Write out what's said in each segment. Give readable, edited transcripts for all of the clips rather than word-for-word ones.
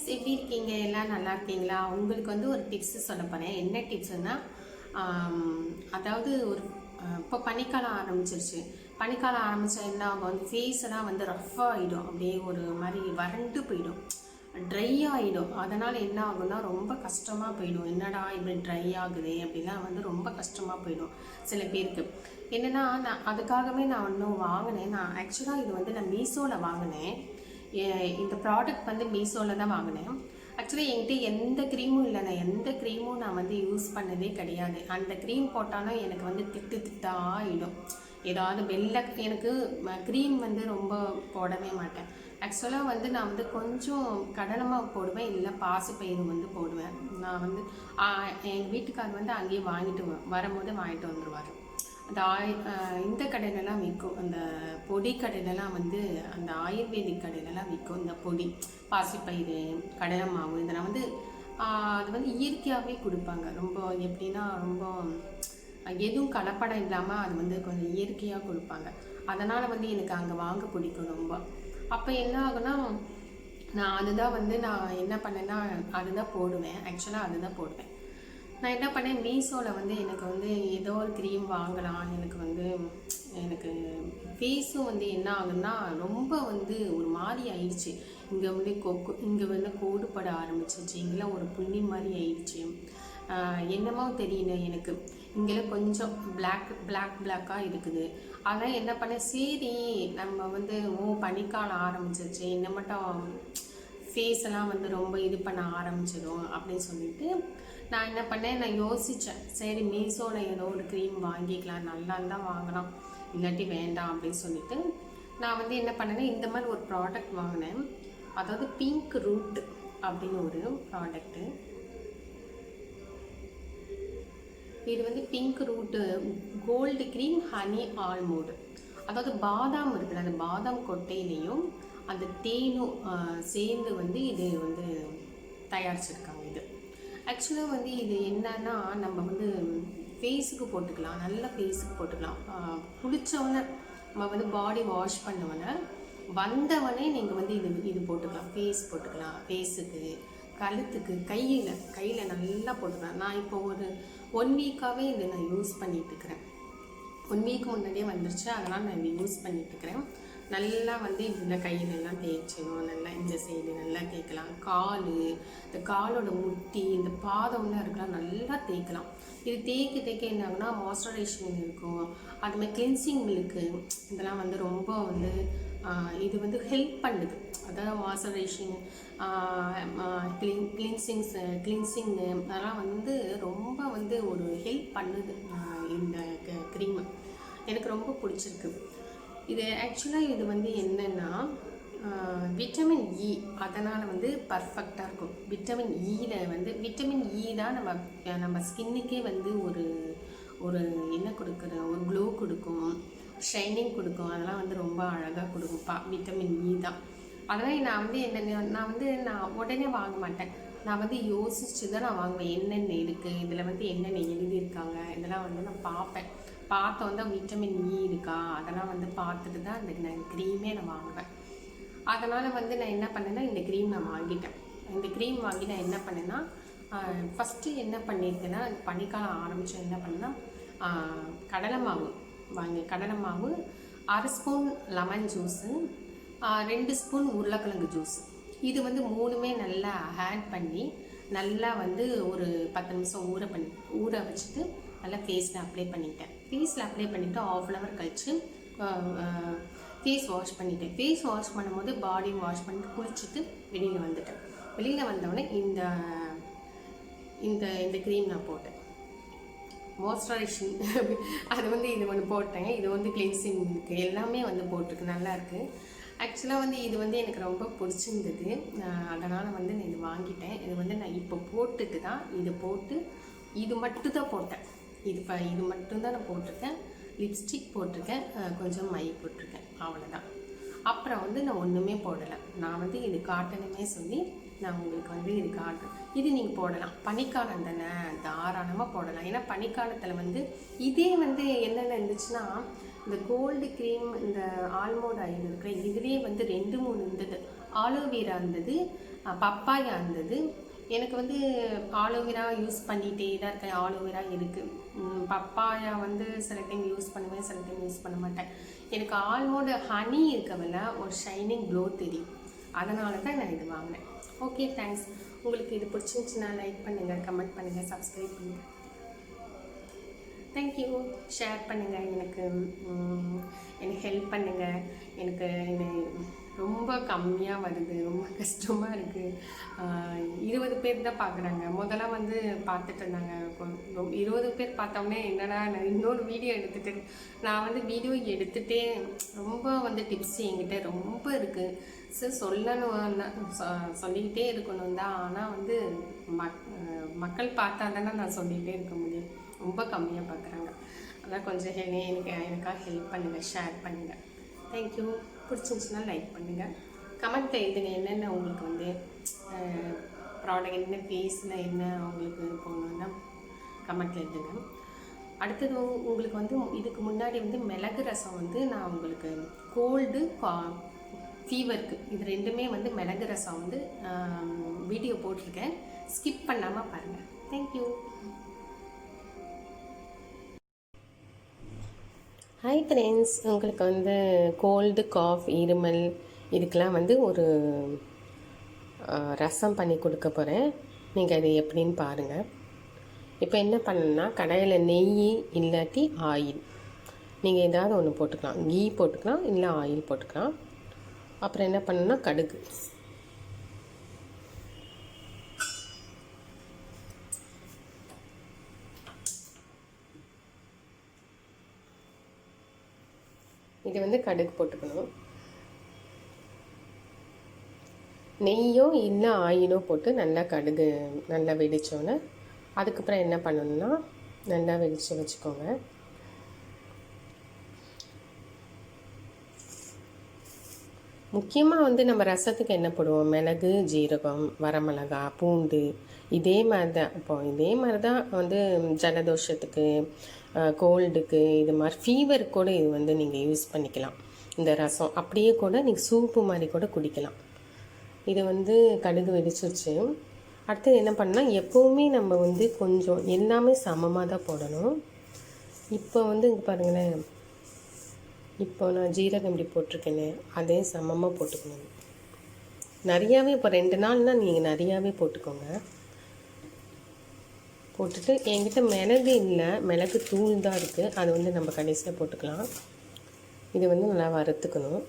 Friends, எப்படி இருக்கீங்க? எல்லாம் நல்லா இருக்கீங்களா? உங்களுக்கு வந்து ஒரு டிப்ஸ் சொல்ல போகிறேன். என்ன டிப்ஸ்னா, அதாவது இப்போ பனிக்காலம் ஆரம்பிச்சிருச்சு. பனிக்காலம் ஆரம்பித்தா என்ன ஆகும், வந்து ஃபேஸ் எல்லாம் வந்து ரஃப்பாக ஆகிடும். அப்படியே ஒரு மாதிரி வறண்டு போயிடும், ட்ரை ஆகிடும். அதனால் என்ன ஆகும்னா ரொம்ப கஷ்டமாக போயிடும். என்னடா இப்படி ட்ரை ஆகுது அப்படிலாம் வந்து ரொம்ப கஷ்டமாக போயிடும் சில பேருக்கு. என்னென்னா, நான் அதுக்காகவே நான் ஒன்றும் வாங்கினேன். நான் ஆக்சுவலாக இது வந்து நான் மீஷோவில் வாங்கினேன். இந்த ப்ராடக்ட் வந்து மீஷோவில் தான் வாங்கினேன். ஆக்சுவலி என்கிட்ட எந்த க்ரீமும் இல்லை. நான் எந்த க்ரீமும் நான் வந்து யூஸ் பண்ணதே கிடையாது. அந்த க்ரீம் போட்டாலும் எனக்கு வந்து திட்டாக ஆகிடும். ஏதாவது எனக்கு க்ரீம் வந்து ரொம்ப போடவே மாட்டேன். ஆக்சுவலாக வந்து நான் வந்து கொஞ்சம் கடலமாக போடுவேன், இல்லை பாசிப்பயிறு வந்து போடுவேன். நான் வந்து எங்கள் வீட்டுக்காரர் வந்து அங்கேயே வரும்போது வாங்கிட்டு வந்துடுவார். அந்த இந்த கடையிலலாம் விற்கும், அந்த பொடி கடையிலலாம் வந்து அந்த ஆயுர்வேதிக் கடையிலலாம் விற்கும் இந்த பொடி, பாசிப்பயிறு, கடலை மாவு. இதெல்லாம் வந்து அது வந்து இயற்கையாகவே கொடுப்பாங்க. ரொம்ப எப்படின்னா, ரொம்ப எதுவும் கலப்படம் இல்லாமல் அது வந்து கொஞ்சம் இயற்கையாக கொடுப்பாங்க. அதனால் வந்து எனக்கு அங்கே வாங்க பிடிக்கும் ரொம்ப. அப்போ என்ன ஆகுனா, நான் அதுதான் வந்து நான் என்ன பண்ணேன்னா அதுதான் போடுவேன். ஆக்சுவலாக அதுதான் போடுவேன். நான் என்ன பண்ணேன், மீஷோவில் வந்து எனக்கு வந்து ஏதோ ஒரு க்ரீம் வாங்கலாம். எனக்கு ஃபேஸும் வந்து என்ன ஆகுதுன்னா ரொம்ப வந்து ஒரு மாதிரி ஆயிடுச்சு. இங்கே வந்து கோடுபட ஆரம்பிச்சிச்சு, இங்கெல்லாம் ஒரு புள்ளி மாதிரி ஆயிடுச்சு. என்னமோ தெரியல எனக்கு. இங்கெல்லாம் கொஞ்சம் பிளாக்காக இருக்குது. அதனால் என்ன பண்ணேன், சரி நம்ம வந்து பனிக்காலம் ஆரம்பிச்சிச்சு, என்ன மட்டும் ஃபேஸ் எல்லாம் வந்து ரொம்ப இது பண்ண ஆரம்பிச்சிடும் அப்படின்னு சொல்லிட்டு நான் என்ன பண்ணேன், நான் யோசித்தேன். சரி மீஷோவில் ஏதோ ஒரு க்ரீம் வாங்கிக்கலாம், நல்லா இருந்தால் வாங்கலாம், இல்லாட்டி வேண்டாம் அப்படின்னு சொல்லிட்டு நான் வந்து என்ன பண்ணேன்னா இந்த மாதிரி ஒரு ப்ராடக்ட் வாங்கினேன். அதாவது பிங்க் ரூட் அப்படின்னு ஒரு ப்ராடக்ட்டு. இது வந்து pink root gold cream honey almond. அதாவது பாதாம் இருக்குது, அந்த பாதாம் கொட்டையிலையும் அந்த தேனும் சேர்ந்து வந்து இது வந்து தயாரிச்சிருக்காங்க. இது ஆக்சுவலாக வந்து இது என்னன்னா, நம்ம வந்து ஃபேஸுக்கு போட்டுக்கலாம், நல்ல ஃபேஸுக்கு போட்டுக்கலாம். குளித்தவொடனே நம்ம வந்து பாடி வாஷ் பண்ணவொடனே வந்தவொடனே நீங்கள் வந்து இது போட்டுக்கலாம். ஃபேஸ் போட்டுக்கலாம், ஃபேஸுக்கு, கழுத்துக்கு, கையில் நல்லா போட்டுக்கலாம். நான் இப்போ ஒரு 1 வீக்காகவே இதை நான் யூஸ் பண்ணிகிட்ருக்கிறேன். 1 வீக் முன்னாடியே வந்துருச்சு, அதனால் நான் இதை யூஸ் பண்ணிகிட்ருக்கிறேன். நல்லா வந்து இதில் கையிலெல்லாம் தேய்ச்சிடும். நல்லா இந்த சைடு நல்லா தேய்க்கலாம். இந்த காலோட முட்டி, இந்த பாதம்லாம் இருக்கலாம், நல்லா தேய்க்கலாம். இது தேய்க்க என்ன ஆகுனா மாய்ஸ்சரைசேஷன் இருக்கும். அதுமாதிரி கிளென்சிங் மில்க்கு இதெல்லாம் வந்து ரொம்ப வந்து இது வந்து ஹெல்ப் பண்ணுது. அதாவது மாய்ஸ்சரைசேஷன், கிளென்சிங் அதெல்லாம் வந்து ரொம்ப வந்து ஒரு ஹெல்ப் பண்ணுது இந்த க்ரீமு. எனக்கு ரொம்ப பிடிச்சிருக்கு இது. ஆக்சுவலாக இது வந்து என்னென்னா விட்டமின் இ, அதனால் வந்து பர்ஃபெக்டாக இருக்கும். விட்டமின் இ தான் நம்ம ஸ்கின்னுக்கே வந்து ஒரு என்ன கொடுக்குற, ஒரு க்ளோ கொடுக்கும், ஷைனிங் கொடுக்கும். அதெல்லாம் வந்து ரொம்ப அழகாக கொடுக்கும்ப்பா, விட்டமின் இ தான். அதனால் நான் உடனே வாங்க மாட்டேன். நான் வந்து யோசிச்சு தான் நான் வாங்குவேன். என்னென்ன இருக்குது இதில், வந்து என்னென்ன எழுதியிருக்காங்க, இதெல்லாம் வந்து நான் பார்ப்பேன். பார்த்தோம் தான் விட்டமின் இ இருக்கா, அதெல்லாம் வந்து பார்த்துட்டு தான் நான் க்ரீமே நான் வாங்குவேன். அதனால் வந்து நான் என்ன பண்ணேன்னா இந்த க்ரீம் நான் வாங்கிட்டேன். இந்த க்ரீம் வாங்கி நான் என்ன பண்ணேன்னா, ஃபஸ்ட்டு என்ன பண்ணியிருக்கேன்னா, பனிக்காலம் ஆரம்பித்து என்ன பண்ணேன்னா கடலை மாவு 1/2 ஸ்பூன் லெமன் ஜூஸு, 2 ஸ்பூன் உருளைக்கிழங்கு ஜூஸ், இது வந்து 3மே நல்லா ஆட் பண்ணி நல்லா வந்து ஒரு 10 நிமிஷம் ஊற வச்சுட்டு நல்லா ஃபேஸில் அப்ளை பண்ணிட்டேன். ஃபேஸில் அப்ளை பண்ணிவிட்டு 1/2 hour கழித்து ஃபேஸ் வாஷ் பண்ணிட்டேன். ஃபேஸ் வாஷ் பண்ணும்போது பாடி வாஷ் பண்ணிட்டு குளிச்சுட்டு வெளியில் வந்துட்டேன். வெளியில் வந்தோடனே இந்த க்ரீம் நான் போட்டேன். மாய்ஸ்சரைசேஷன் அது வந்து இது ஒன்று போட்டேன். இது வந்து கிளென்சிங் இருக்குது, எல்லாமே வந்து போட்டிருக்கு, நல்லாயிருக்கு. ஆக்சுவலாக வந்து இது வந்து எனக்கு ரொம்ப பிடிச்சிருந்தது. அதனால் வந்து நான் இது வாங்கிட்டேன். இது வந்து நான் இப்போ போட்டுட்டு தான் இது மட்டும் தான் போட்டேன். இது மட்டும்தான் நான் போட்டிருக்கேன். லிப்ஸ்டிக் போட்டிருக்கேன், கொஞ்சம் மை போட்டிருக்கேன், அவ்வளோதான். அப்புறம் வந்து நான் ஒன்றுமே போடலை. நான் வந்து இது காட்டணுமே சொல்லி நான் உங்களுக்கு வந்து இது காட்டுறேன். இது நீங்கள் போடலாம், பனிக்காலம் தானே, தாராளமாக போடலாம். ஏன்னா பனிக்காலத்தில் வந்து இதே வந்து என்னென்ன இருந்துச்சுன்னா, இந்த கோல்டு க்ரீம், இந்த ஆல்மோண்ட் ஆயில் இருக்கிற இதுலேயே வந்து 2-3 இருந்தது. ஆலோவேரா இருந்தது, பப்பாயா இருந்தது. எனக்கு வந்து ஆலோவேரா யூஸ் பண்ணிகிட்டே தான் இருக்கேன். ஆலோவேரா இருக்குது. பப்பாயா வந்து சில டைம் யூஸ் பண்ணுவேன், சில டைம் யூஸ் பண்ண மாட்டேன். எனக்கு ஆல்மோட ஹனி இருக்கவில்ல ஒரு ஷைனிங் க்ளோ தெரியும். அதனால தான் நான் இது வாங்கினேன். Okay, thanks. உங்களுக்கு இது பிடிச்சிருந்துச்சுன்னா லைக் பண்ணுங்கள், கமெண்ட் பண்ணுங்கள், சப்ஸ்கிரைப் பண்ணுங்கள். தேங்க்யூ. ஷேர் பண்ணுங்கள், எனக்கு ஹெல்ப் பண்ணுங்கள். எனக்கு ரொம்ப கம்மியாக வருது, ரொம்ப கஷ்டமாக இருக்குது. 20 பேர் தான் பார்க்குறாங்க. முதல்ல வந்து பார்த்துட்டு இருந்தாங்க. 20 பேர் பார்த்தோன்னே என்னடா நான் இன்னொரு வீடியோ எடுத்துகிட்டு நான் வந்து வீடியோ எடுத்துகிட்டே ரொம்ப வந்து டிப்ஸ் என்கிட்ட ரொம்ப இருக்குது. சொல்லணும் சொல்லிக்கிட்டே இருக்கணும் தான். ஆனால் வந்து மக்கள் பார்த்தா தானே நான் சொல்லிகிட்டே இருக்க முடியும். ரொம்ப கம்மியாக பார்க்குறாங்க. அதான் கொஞ்சம் எனக்காக ஹெல்ப் பண்ணுங்கள், ஷேர் பண்ணுங்கள். தேங்க்யூ. பிடிச்சிருந்துச்சுன்னா லைக் பண்ணுங்கள், கமெண்ட்டில் எழுதுங்க. என்னென்ன உங்களுக்கு வந்து ப்ராடக்ட் என்ன ஃபேஸில் என்ன உங்களுக்கு போகணுன்னா கமெண்ட்டில் எழுதுங்க. அடுத்தது உங்களுக்கு வந்து இதுக்கு முன்னாடி வந்து மிளகு ரசம் வந்து நான் உங்களுக்கு கோல்டு ஃபீவருக்கு இது ரெண்டுமே வந்து மிளகு ரசம் வந்து வீடியோ போட்டிருக்கேன். ஸ்கிப் பண்ணாமல் பாருங்கள். தேங்க்யூ. ஹாய் ஃப்ரெண்ட்ஸ், உங்களுக்கு வந்து கோல்டு காஃப் இருமல் இதுக்கெலாம் வந்து ஒரு ரசம் பண்ணி கொடுக்க போகிறேன். நீங்கள் அது எப்படின்னு பாருங்கள். இப்போ என்ன பண்ணணுன்னா கடாயில் நெய் இல்லாட்டி ஆயில் நீங்கள் ஏதாவது ஒன்று போட்டுக்கலாம். கீ போட்டுக்கலாம், இல்லை ஆயில் போட்டுக்கலாம். அப்புறம் என்ன பண்ணணுன்னா கடுகு, இது வந்து கடுகு போட்டுக்கணும். நெய்யோ இல்லை ஆயிலோ போட்டு நல்லா கடுகு நல்லா வெடித்தோன்னே அதுக்கப்புறம் என்ன பண்ணணுன்னா நல்லா வெடித்து வச்சுக்கோங்க. முக்கியமாக வந்து நம்ம ரசத்துக்கு என்ன போடுவோம்? மிளகு, ஜீரகம், வரமிளகா, பூண்டு, இதே மாதிரி தான். இப்போது இதே மாதிரி தான் வந்து ஜலதோஷத்துக்கு, கோல்டுக்கு, இது மாதிரி ஃபீவருக்கு கூட இது வந்து நீங்கள் யூஸ் பண்ணிக்கலாம். இந்த ரசம் அப்படியே கூட நீங்கள் சூப்பு மாதிரி கூட குடிக்கலாம். இது வந்து கடுகு வெடிச்சிருச்சு. அடுத்து என்ன பண்ணால் எப்போவுமே நம்ம வந்து கொஞ்சம் எல்லாமே சமமாக தான் போடணும். இப்போ வந்து இங்கே பாருங்களேன், இப்போ நான் ஜீரகம் இப்படி போட்டிருக்கேன்னு அதே சமமாக போட்டுக்கணும். நிறையாவே இப்போ 2 நாள்னால் நீங்கள் நிறையாவே போட்டுக்கோங்க. போட்டுட்டு என்கிட்ட மிளகு இல்லை, மிளகு தூள் தான் இருக்குது. அது வந்து நம்ம கடைசியில் போட்டுக்கலாம். இது வந்து நல்லா வறுத்துக்கணும்.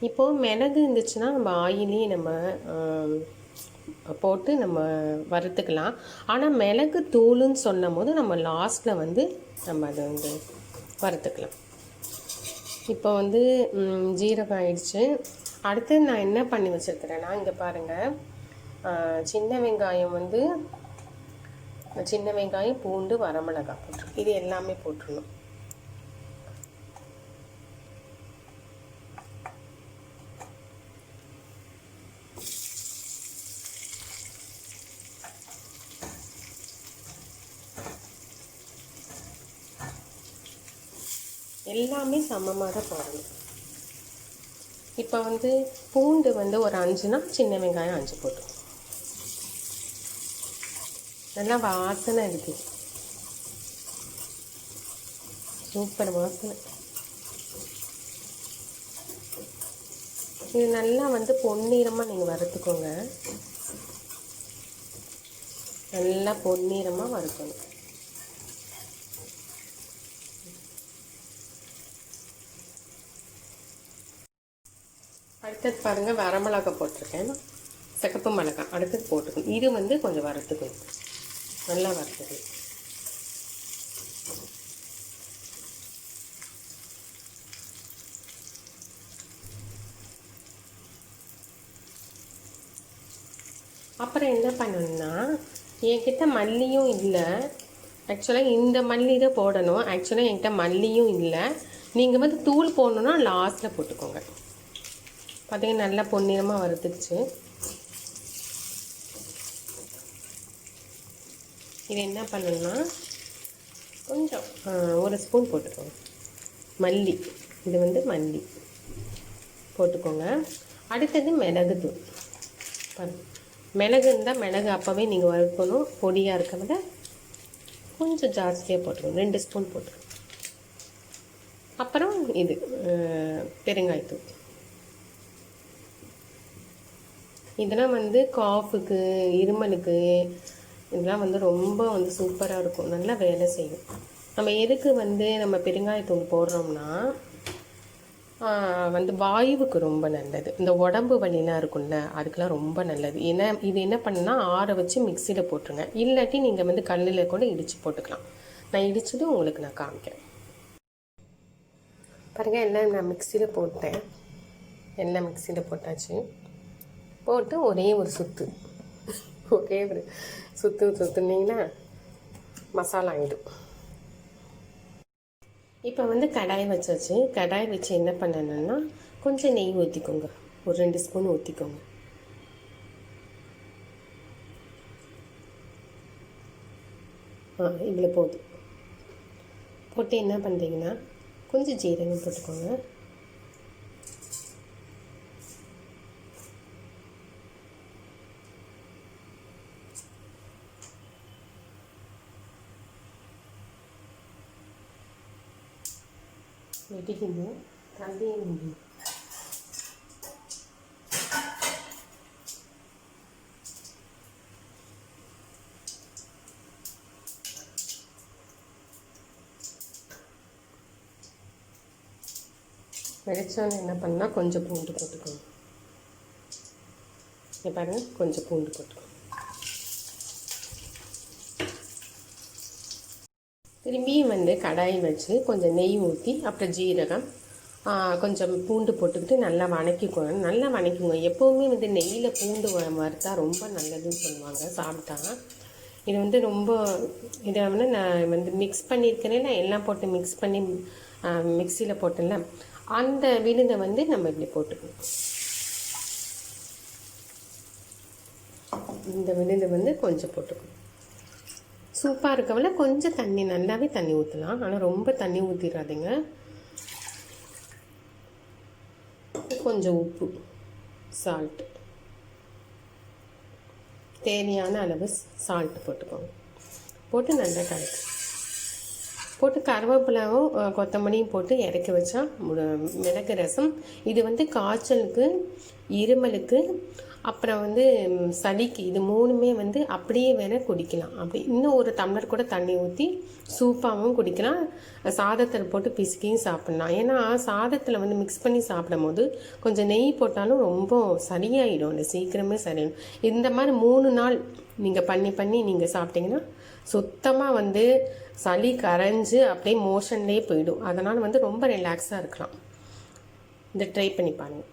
இப்போது மிளகு இருந்துச்சுன்னா நம்ம ஆயிலே நம்ம போட்டு நம்ம வறுத்துக்கலாம். ஆனால் மிளகு தூளுன்னு சொன்னும் போது நம்ம லாஸ்ட்டில் வந்து நம்ம அதை வந்து வறுத்துக்கலாம். இப்போ வந்து ஜீரகம் ஆயிடுச்சு. அடுத்து நான் என்ன பண்ணி வச்சுருக்கிறேன்னா இங்கே பாருங்கள், சின்ன வெங்காயம், பூண்டு, வரமிளகாய் போட்டுருக்கு. இது எல்லாமே போட்டுடணும். எல்லாமே சமமாக தான் போடணும். இப்போ வந்து பூண்டு வந்து ஒரு 5னா சின்ன வெங்காயம் 5 போட்டோம். நல்லா வாசனை இருக்குது, சூப்பர் வாசனை. இது நல்லா வந்து பொன்னிறமாக நீங்கள் வறுத்துக்கோங்க. நல்லா பொன்னிறமாக வறுக்கணும். அடுத்தது பாருங்கள், வரமிளகாய் போட்டிருக்கேன், சிகப்பு மிளகாய் அடுத்தது போட்டுக்கணும். இது வந்து கொஞ்சம் வறுத்துக்கணும், நல்லா வறுத்துக்கணும். அப்புறம் என்ன பண்ணணும்னா என்கிட்ட மல்லியும் இல்லை. ஆக்சுவலாக இந்த மல்லி தான் போடணும். ஆக்சுவலாக என்கிட்ட மல்லியும் இல்லை. நீங்கள் வந்து தூள் போடணுன்னா லாஸ்ட்டில் போட்டுக்கோங்க. பார்த்தீங்கன்னா நல்லா பொன்னிறமாக வறுத்துடுச்சு. இது என்ன பண்ணணும்னா கொஞ்சம் 1 ஸ்பூன் போட்டுக்கோங்க. மல்லி, இது வந்து மல்லி போட்டுக்கோங்க. அடுத்தது மிளகுத்தூள். மிளகு இருந்தால் மிளகு அப்போவே நீங்கள் வறுக்கணும். பொடியாக இருக்கிறத கொஞ்சம் ஜாஸ்தியாக போட்டுக்கணும், 2 ஸ்பூன் போட்டுக்கணும். அப்புறம் இது பெருங்காயத்தூள். இதெல்லாம் வந்து காஃபுக்கு, இருமலுக்கு இதெல்லாம் வந்து ரொம்ப வந்து சூப்பராக இருக்கும், நல்லா வேலை செய்யும். நம்ம எதுக்கு வந்து நம்ம பெருங்காயத்தூள் போடுறோம்னா வந்து வாயுவுக்கு ரொம்ப நல்லது. இந்த உடம்பு வலிலாம் இருக்கும்ல, அதுக்கெலாம் ரொம்ப நல்லது. ஏன்னா இது என்ன பண்ணா ஆற வச்சு மிக்சியில் போட்டுருங்க. இல்லாட்டி நீங்கள் வந்து கல்லில் கூட இடித்து போட்டுக்கலாம். நான் இடிச்சது உங்களுக்கு நான் காமிக்கிறேன் பாருங்கள். எல்லாம் நான் மிக்சியில் போட்டேன், எல்லாம் மிக்சியில் போட்டாச்சு. போட்டு ஒரே ஒரு சுற்றுனீங்கன்னா மசாலா ஆகிடும். இப்போ வந்து கடாய் வச்சாச்சு. கடாய் வச்சு என்ன பண்ணணுன்னா கொஞ்சம் நெய் ஊற்றிக்கோங்க, ஒரு 2 ஸ்பூன் ஊற்றிக்கோங்க. இதில் போதும். போட்டு என்ன பண்ணுறீங்கன்னா கொஞ்சம் ஜீரகம் போட்டுக்கோங்க. வெட்டிக்கணும், தந்தையை முடியும். வெடிச்சோன்னு என்ன பண்ணால் கொஞ்சம் பூண்டு போட்டுக்கணும். இங்கே பாருங்கள், கொஞ்சம் பூண்டு போட்டுக்கணும். திரும்பியும் வந்து கடாய் வச்சு கொஞ்சம் நெய் ஊற்றி அப்புறம் ஜீரகம் கொஞ்சம் பூண்டு போட்டுக்கிட்டு நல்லா வணக்கிக்கோங்க. நல்லா வணக்கிக்கோங்க. எப்போவுமே வந்து நெய்யில் பூண்டு வறுத்தா ரொம்ப நல்லதுன்னு சொல்லுவாங்க, சாப்பிட்டா. இது வந்து ரொம்ப இதை வந்து நான் வந்து மிக்ஸ் பண்ணியிருக்கிறேன். நான் எல்லாம் போட்டு மிக்ஸ் பண்ணி மிக்சியில் போட்டேன்ல, அந்த விழுதை வந்து நம்ம இப்படி போட்டுக்கணும். இந்த விழுதை வந்து கொஞ்சம் போட்டுக்கணும். சூப்பாக இருக்கவள கொஞ்சம் தண்ணி, நல்லாவே தண்ணி ஊற்றலாம், ஆனால் ரொம்ப தண்ணி ஊற்றிடாதீங்க. கொஞ்சம் உப்பு, சால்ட்டு, தேவையான அளவு சால்ட்டு போட்டுக்கோங்க. போட்டு நல்லா கலக்கு. போட்டு கருவேப்பிலாவும் கொத்தமல்லியும் போட்டு இறக்கி வச்சா மிளகு ரசம். இது வந்து காய்ச்சலுக்கு, இருமலுக்கு, அப்புறம் வந்து சளிக்கு, இது 3மே வந்து அப்படியே வேணால் குடிக்கலாம். அப்படி இன்னும் ஒரு டம்ளர் கூட தண்ணி ஊற்றி சூப்பாகவும் குடிக்கலாம். சாதத்தில் போட்டு பிசுக்கியும் சாப்பிட்லாம். ஏன்னா சாதத்தில் வந்து மிக்ஸ் பண்ணி சாப்பிடும் போது கொஞ்சம் நெய் போட்டாலும் ரொம்ப சரியாயிடும், இல்லை சீக்கிரமே சரியாயிடும். இந்த மாதிரி 3 நாள் நீங்கள் பண்ணி நீங்கள் சாப்பிட்டீங்கன்னா சுத்தமாக வந்து சளி கரைஞ்சு அப்படியே மோஷன்லேயே போயிடும். அதனால் வந்து ரொம்ப ரிலாக்ஸாக இருக்கலாம். இதை ட்ரை பண்ணி பாருங்கள்.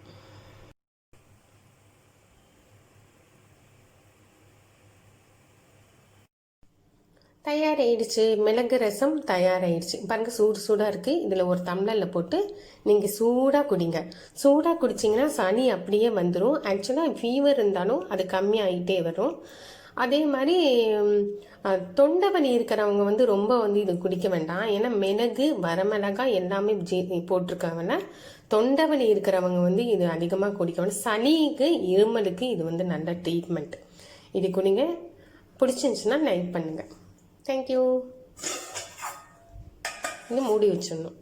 தயாராகிடுச்சு, மிளகு ரசம் தயாராகிடுச்சு. பாருங்கள், சூடாக இருக்குது. இதில் ஒரு டம்ளரில் போட்டு நீங்கள் சூடாக குடிங்க. சூடாக குடிச்சிங்கன்னா சளி அப்படியே வந்துடும். ஆக்சுவலாக ஃபீவர் இருந்தாலும் அது கம்மியாகிட்டே வரும். அதே மாதிரி தொண்டை வலி இருக்கிறவங்க வந்து ரொம்ப வந்து இது குடிக்க வேண்டாம். ஏன்னா மிளகு, வரமிளகாய் எல்லாமே போட்டிருக்காங்கன்னா தொண்டை வலி இருக்கிறவங்க வந்து இது அதிகமாக குடிக்க வேண்டாம். சளிக்கு, இருமலுக்கு இது வந்து நல்ல ட்ரீட்மெண்ட். இது குடிங்க. பிடிச்சிருந்துச்சுன்னா லைக் பண்ணுங்கள். தேங்க்யூ. இன்னும் மூடி வச்சிடணும்.